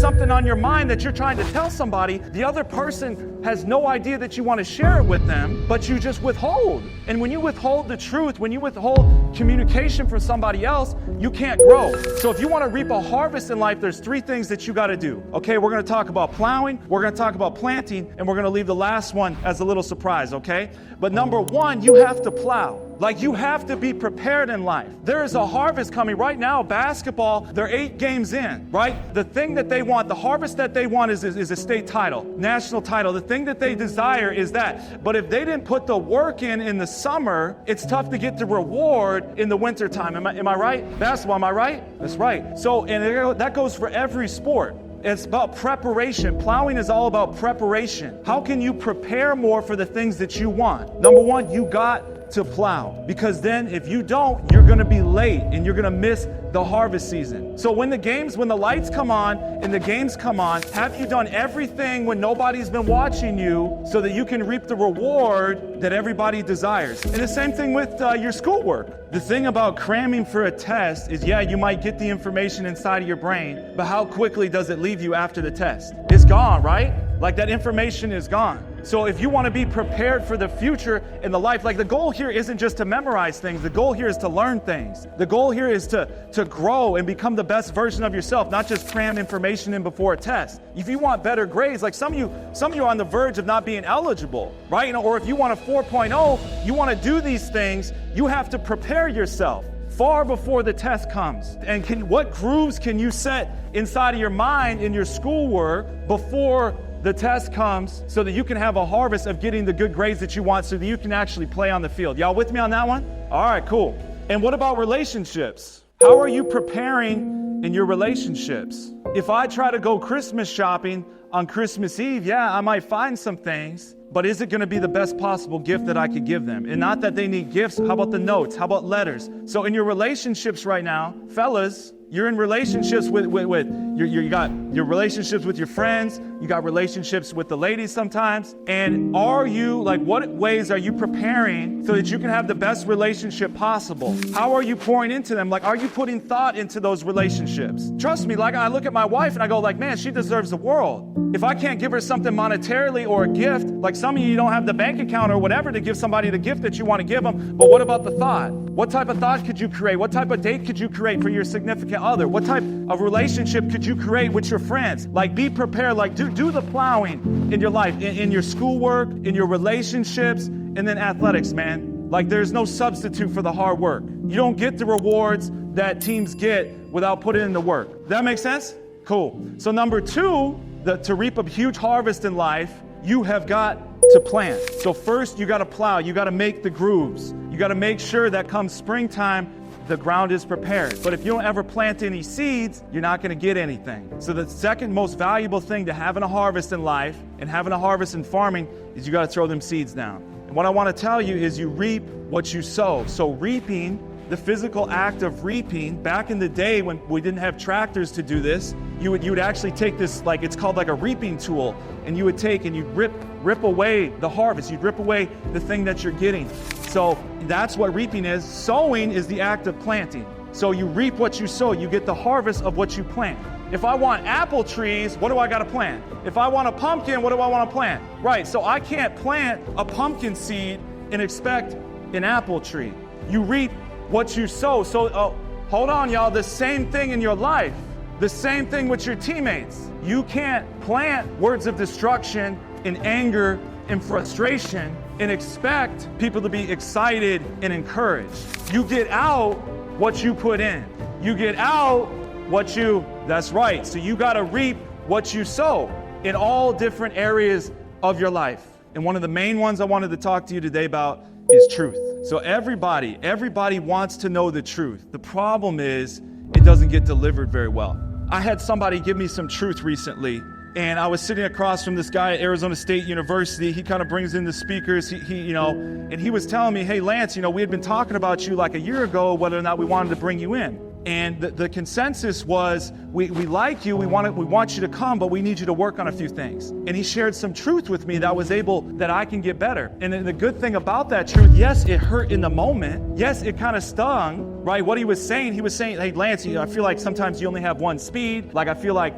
something on your mind that you're trying to tell somebody, the other person has no idea that you want to share it with them, but you just withhold. And when you withhold the truth, when you withhold communication from somebody else, you can't grow. So if you want to reap a harvest in life, there's 3 things that you got to do. Okay, we're going to talk about plowing, we're going to talk about planting, and we're going to leave the last one as a little surprise, okay? But number 1, you have to plow. Like, you have to be prepared in life. There is a harvest coming right now. Basketball, they're 8 games in, right? The thing that they want, the harvest that they want is a state title, national title. The thing that they desire is that. But if they didn't put the work in the summer, it's tough to get the reward in the winter time. Am I right? Basketball, am I right? That's right. So, and that goes for every sport. It's about preparation. Plowing is all about preparation. How can you prepare more for the things that you want? Number 1, you got to plow, because then if you don't, you're going to be late and you're going to miss the harvest season. So when the lights come on and the games come on, have you done everything when nobody's been watching you so that you can reap the reward that everybody desires? And the same thing with your schoolwork. The thing about cramming for a test is, yeah, you might get the information inside of your brain, but how quickly does it leave you after the test? It's gone, right? Like, that information is gone. So if you want to be prepared for the future in the life, like, the goal here isn't just to memorize things. The goal here is to learn things. The goal here is to grow and become the best version of yourself, not just cram information in before a test. If you want better grades, like some of you are on the verge of not being eligible, right? You know, or if you want a 4.0, you want to do these things, you have to prepare yourself far before the test comes. And what grooves can you set inside of your mind in your schoolwork before the test comes, so that you can have a harvest of getting the good grades that you want, so that you can actually play on the field? Y'all with me on that one? All right, cool. And what about relationships? How are you preparing in your relationships? If I try to go Christmas shopping on Christmas Eve, yeah, I might find some things, but is it going to be the best possible gift that I could give them? And not that they need gifts. How about the notes? How about letters? So in your relationships right now, fellas, you're in relationships you got your relationships with your friends, you got relationships with the ladies sometimes. And what ways are you preparing so that you can have the best relationship possible? How are you pouring into them? Like, are you putting thought into those relationships? Trust me, like, I look at my wife and I go, like, man, she deserves the world. If I can't give her something monetarily or a gift, like some of you don't have the bank account or whatever to give somebody the gift that you want to give them, but what about the thought? What type of thought could you create? What type of date could you create for your significant other? What type of relationship could you create with your friends? Like, be prepared. Like, do the plowing in your life, in your schoolwork, in your relationships, and then athletics, man. Like, there's no substitute for the hard work. You don't get the rewards that teams get without putting in the work. Does that make sense? Cool. So number 2, to reap a huge harvest in life, you have got to plant. So first, you got to plow. You got to make the grooves. You got to make sure that come springtime, the ground is prepared. But if you don't ever plant any seeds, you're not going to get anything. So the second most valuable thing to having a harvest in life and having a harvest in farming is you got to throw them seeds down. And what I want to tell you is you reap what you sow. So reaping, the physical act of reaping, back in the day when we didn't have tractors to do this, you would actually take this, like, it's called like a reaping tool, and you would take and you'd rip away the harvest. You'd rip away the thing that you're getting. So that's what reaping is. Sowing is the act of planting. So you reap what you sow. You get the harvest of what you plant. If I want apple trees, what do I got to plant? If I want a pumpkin, what do I want to plant? Right, so I can't plant a pumpkin seed and expect an apple tree. You reap what you sow. So hold on, y'all. The same thing in your life. The same thing with your teammates. You can't plant words of destruction and anger and frustration and expect people to be excited and encouraged. You get out what you put in. You get out that's right. So you got to reap what you sow in all different areas of your life. And one of the main ones I wanted to talk to you today about is truth. So everybody wants to know the truth. The problem is it doesn't get delivered very well. I had somebody give me some truth recently, and I was sitting across from this guy at Arizona State University. He kind of brings in the speakers, and he was telling me, hey, Lance, we had been talking about you like a year ago, whether or not we wanted to bring you in. And the consensus was, we like you, we want you to come, but we need you to work on a few things. And he shared some truth with me that I can get better. And the good thing about that truth, yes, it hurt in the moment. Yes, it kind of stung. right? What he was saying, hey, Lance, I feel like sometimes you only have one speed. Like, I feel like,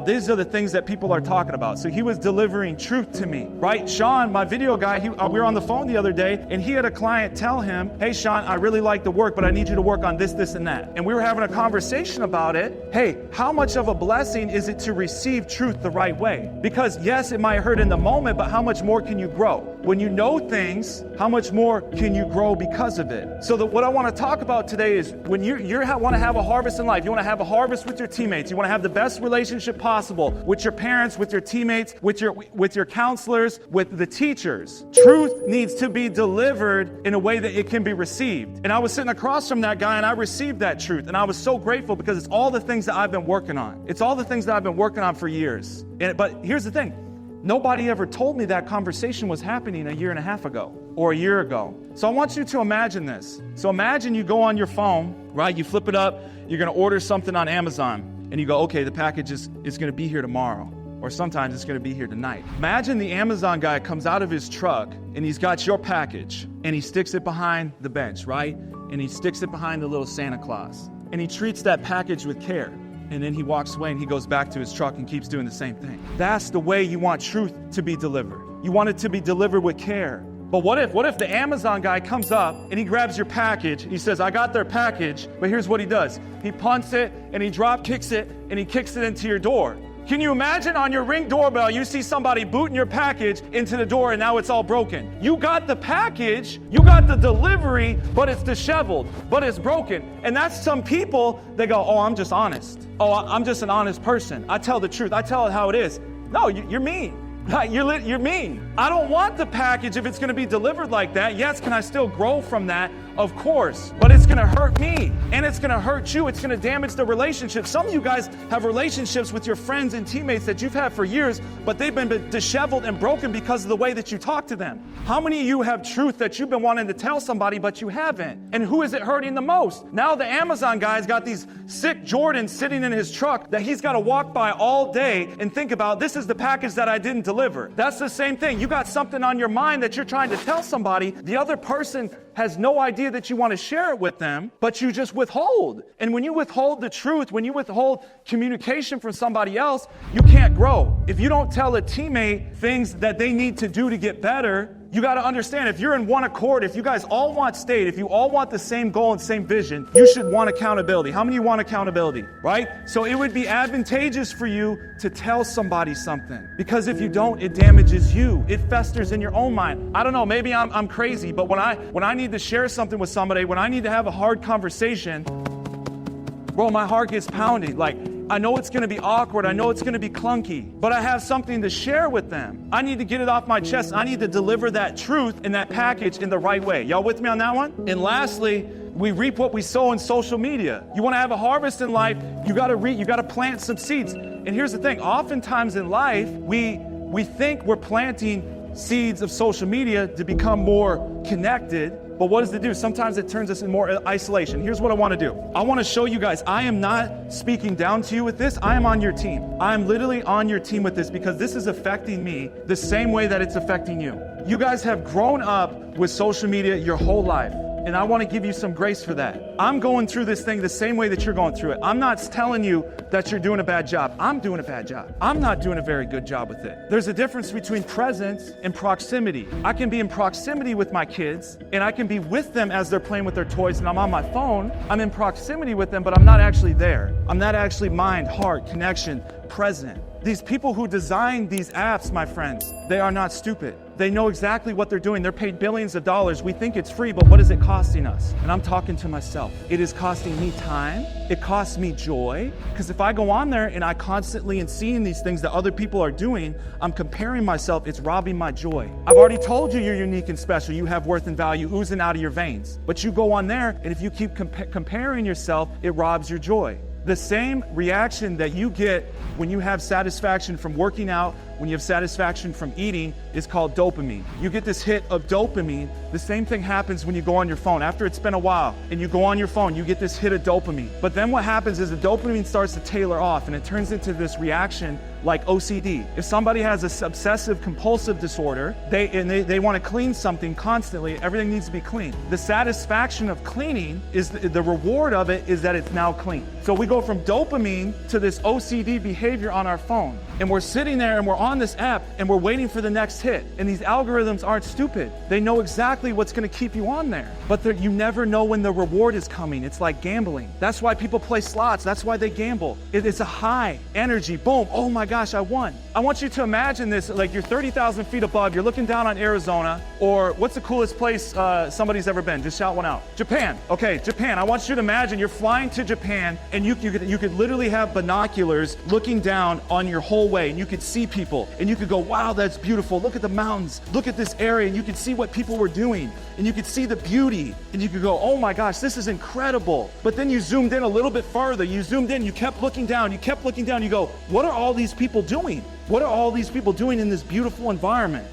these are the things that people are talking about. So he was delivering truth to me, right? Sean, my video guy, we were on the phone the other day, and he had a client tell him, hey, Sean, I really like the work, but I need you to work on this, this, and that. And we were having a conversation about it. Hey, how much of a blessing is it to receive truth the right way? Because yes, it might hurt in the moment, but how much more can you grow? When you know things, how much more can you grow because of it? So what I want to talk about today is when you want to have a harvest in life, you want to have a harvest with your teammates, you want to have the best relationship possible with your parents, with your teammates, with your counselors, with the teachers. Truth needs to be delivered in a way that it can be received. And I was sitting across from that guy and I received that truth. And I was so grateful because it's all the things that I've been working on. It's all the things that I've been working on for years. But here's the thing. Nobody ever told me that conversation was happening a year and a half ago or a year ago. So I want you to imagine this. So imagine you go on your phone, right? You flip it up, you're going to order something on Amazon, and you go, okay, the package is going to be here tomorrow, or sometimes it's going to be here tonight. Imagine the Amazon guy comes out of his truck, and he's got your package, and he sticks it behind the bench, right? And he sticks it behind the little Santa Claus, and he treats that package with care. And then he walks away and he goes back to his truck and keeps doing the same thing. That's the way you want truth to be delivered. You want it to be delivered with care. But what if the Amazon guy comes up and he grabs your package, he says, I got their package, but here's what he does. He punts it and he drop kicks it and he kicks it into your door. Can you imagine on your Ring doorbell, you see somebody booting your package into the door and now it's all broken? You got the package, you got the delivery, but it's disheveled, but it's broken. And that's some people, they go, oh, I'm just honest. Oh, I'm just an honest person. I tell the truth. I tell it how it is. No, you're mean. You're mean. I don't want the package if it's going to be delivered like that. Yes, can I still grow from that? Of course. But it's going to hurt me. And it's going to hurt you. It's going to damage the relationship. Some of you guys have relationships with your friends and teammates that you've had for years, but they've been disheveled and broken because of the way that you talk to them. How many of you have truth that you've been wanting to tell somebody, but you haven't? And who is it hurting the most? Now the Amazon guy's got these sick Jordans sitting in his truck that he's got to walk by all day and think about, this is the package that I didn't deliver. That's the same thing. You got something on your mind that you're trying to tell somebody. The other person has no idea that you want to share it with them, but you just withhold. And when you withhold the truth, when you withhold communication from somebody else, you can't grow. If you don't tell a teammate things that they need to do to get better, you got to understand, if you're in one accord, if you guys all want state, if you all want the same goal and same vision, you should want accountability. How many of you want accountability, right? So it would be advantageous for you to tell somebody something, because if you don't, it damages you. It festers in your own mind. I don't know, maybe I'm crazy, but when I need to share something with somebody, when I need to have a hard conversation, bro, my heart gets pounding. Like, I know it's going to be awkward. I know it's going to be clunky, but I have something to share with them. I need to get it off my chest. I need to deliver that truth in that package in the right way. Y'all with me on that one? And lastly, we reap what we sow in social media. You want to have a harvest in life, you got to plant some seeds. And here's the thing. Oftentimes in life, we think we're planting seeds of social media to become more connected. But what does it do? Sometimes it turns us in more isolation. Here's what I want to do. I want to show you guys, I am not speaking down to you with this. I am on your team. I am literally on your team with this because this is affecting me the same way that it's affecting you. You guys have grown up with social media your whole life. And I want to give you some grace for that. I'm going through this thing the same way that you're going through it. I'm not telling you that you're doing a bad job. I'm doing a bad job. I'm not doing a very good job with it. There's a difference between presence and proximity. I can be in proximity with my kids, and I can be with them as they're playing with their toys, and I'm on my phone. I'm in proximity with them, but I'm not actually there. I'm not actually mind, heart, connection, present. These people who design these apps, my friends, they are not stupid. They know exactly what they're doing. They're paid billions of dollars. We think it's free, but what is it costing us? And I'm talking to myself. It is costing me time. It costs me joy. Because if I go on there and I constantly and seeing these things that other people are doing, I'm comparing myself. It's robbing my joy. I've already told you you're unique and special. You have worth and value oozing out of your veins. But you go on there, and if you keep comparing yourself, it robs your joy. The same reaction that you get when you have satisfaction from working out, when you have satisfaction from eating, is called dopamine. You get this hit of dopamine. The same thing happens when you go on your phone. After it's been a while and you go on your phone, you get this hit of dopamine. But then what happens is the dopamine starts to tailor off and it turns into this reaction like OCD. If somebody has a obsessive compulsive disorder, they want to clean something constantly, everything needs to be clean. The satisfaction of cleaning is the reward of it is that it's now clean. So we go from dopamine to this OCD behavior on our phone. And we're sitting there and we're on this app and we're waiting for the next hit. And these algorithms aren't stupid. They know exactly what's going to keep you on there. But you never know when the reward is coming. It's like gambling. That's why people play slots. That's why they gamble. It's a high energy. Boom. Oh my gosh, I won. I want you to imagine this, like you're 30,000 feet above, you're looking down on Arizona, or what's the coolest place somebody's ever been? Just shout one out. Japan. Okay, Japan. I want you to imagine you're flying to Japan and you could literally have binoculars looking down on your whole way and you could see people and you could go, wow, that's beautiful. Look at the mountains. Look at this area, and you could see what people were doing and you could see the beauty and you could go, oh my gosh, this is incredible. But then you zoomed in a little bit further. You zoomed in, you kept looking down, you You go, what are all these people doing? What are all these people doing in this beautiful environment?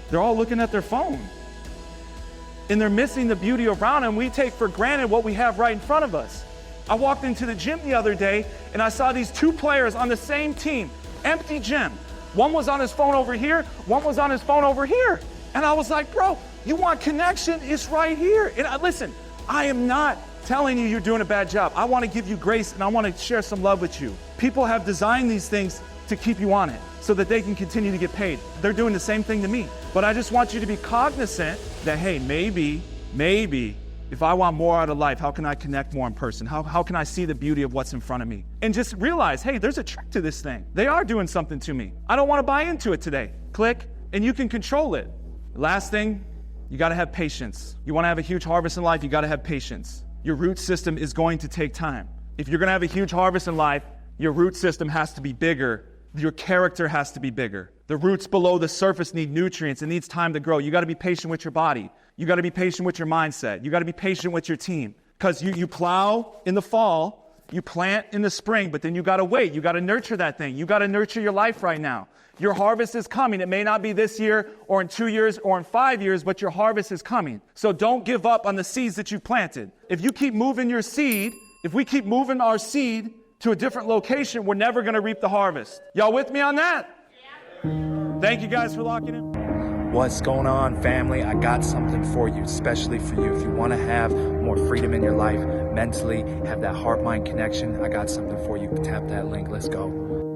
They're all looking at their phone. And they're missing the beauty around them. We take for granted what we have right in front of us. I walked into the gym the other day and I saw these two players on the same team, empty gym. One was on his phone over here, one was on his phone over here. And I was like, bro, you want connection? It's right here. And listen, I am not telling you you're doing a bad job. I want to give you grace and I want to share some love with you. People have designed these things to keep you on it so that they can continue to get paid. They're doing the same thing to me. But I just want you to be cognizant that, hey, maybe, if I want more out of life, how can I connect more in person? How can I see the beauty of what's in front of me? And just realize, hey, there's a trick to this thing. They are doing something to me. I don't want to buy into it today. Click, and you can control it. Last thing, you got to have patience. You want to have a huge harvest in life, you got to have patience. Your root system is going to take time. If you're going to have a huge harvest in life, your root system has to be bigger. Your character has to be bigger. The roots below the surface need nutrients. It needs time to grow. You got to be patient with your body. You got to be patient with your mindset. You got to be patient with your team. Because you plow in the fall, you plant in the spring, but then you got to wait. You got to nurture that thing. You got to nurture your life right now. Your harvest is coming. It may not be this year or in 2 years or in 5 years, but your harvest is coming. So don't give up on the seeds that you planted. If you keep moving your seed, if we keep moving our seed to a different location, we're never going to reap the harvest. Y'all with me on that? Yeah. Thank you guys for locking in. What's going on, family? I got something for you, especially for you. If you want to have more freedom in your life, mentally, have that heart-mind connection, I got something for you. Tap that link. Let's go.